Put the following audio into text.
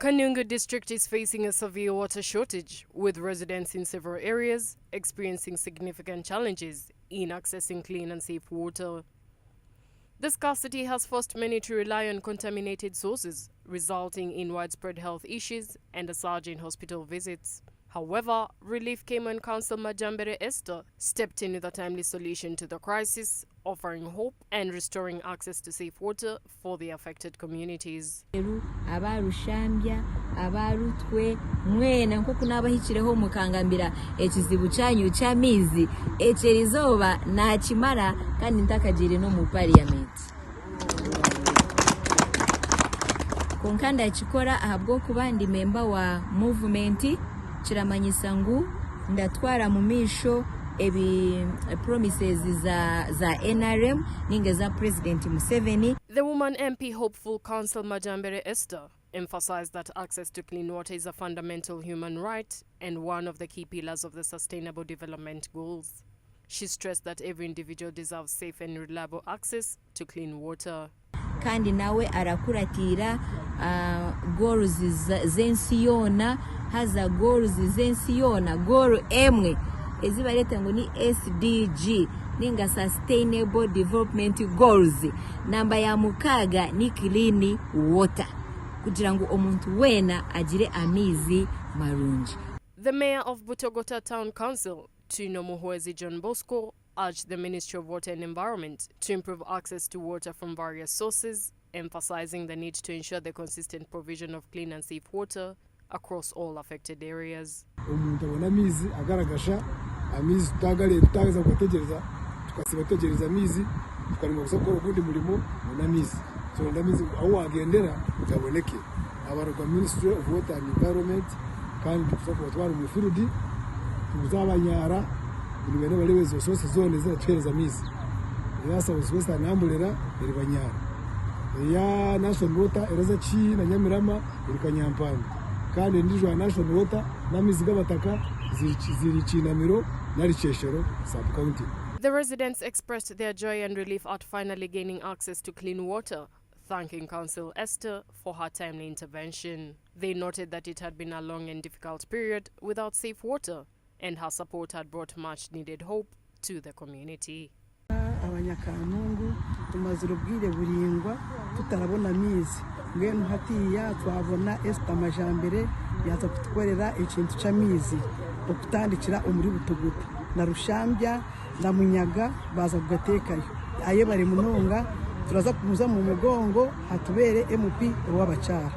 Kanungu district is facing a severe water shortage, with residents in several areas experiencing significant challenges in accessing clean and safe water. The scarcity has forced many to rely on contaminated sources, resulting in widespread health issues and a surge in hospital visits. However, relief came when Council Majambere Esther stepped in with a timely solution to the crisis, offering hope and restoring access to safe water for the affected communities. Abarushambya abarutwe mwena nko kunabahikireho mukangambira ekizibu cyanyu cyamizi ecerizoba na kimara kandi ntakagire no mu parliament konkanda chikora ahabwo kubandi member wa movement kiramanyisa ngu ndatwara mu misho ebi promises za NRM ninge za President Museveni. The woman MP hopeful Council Majambere Esther emphasized that access to clean water is a fundamental human right and one of the key pillars of the Sustainable Development Goals. She stressed that every individual deserves safe and reliable access to clean water. Kandi nawe arakuratira goals zensi yona haza goals zensi yona goal emwe ezibaleta ngo ni SDG ninga Sustainable Development Goals namba ya mukaga ni clean water kugira ngo omuntu wena agire amizi marungi. The mayor of Butogota Town Council, Tino Muhwezi John Bosco, urged the Ministry of Water and Environment to improve access to water from various sources, emphasizing the need to ensure the consistent provision of clean and safe water across all affected areas. Umuntu abona amizi agaragasha amizi tutagaza kutegereza tukasiba tegereza amizi tukarimo gusakora ubundi murimo unamizi so ndamizi aho agendera gaboneke abarwa Ministry of Water and Environment kandi tusako twari mu firudi tuzabanyara ibintu balebezo sose zone zatwereza amizi yasa uswesa nambulera iribanyara ya National Water eraza chi na Nyamirama irikanyampano kandi ndijwa National Water namizi gabataka ziri chinamiro nari cheshero sub county. The residents expressed their joy and relief at finally gaining access to clean water, thanking Council Esther for her timely intervention. They noted that it had been a long and difficult period without safe water, and her support had brought much needed hope to the community. Kanungu tumazirubwire buringwa tutarabona mizi ngeno hatiya twabona Esther Majambere yaza kutwerera ikintu cyamizi okutandikira umuri Butogota na Rushambya na Munyaga baza kugatekayo aye bari munonga turaza kumuza mu mugongo hatubere MP w'abacara.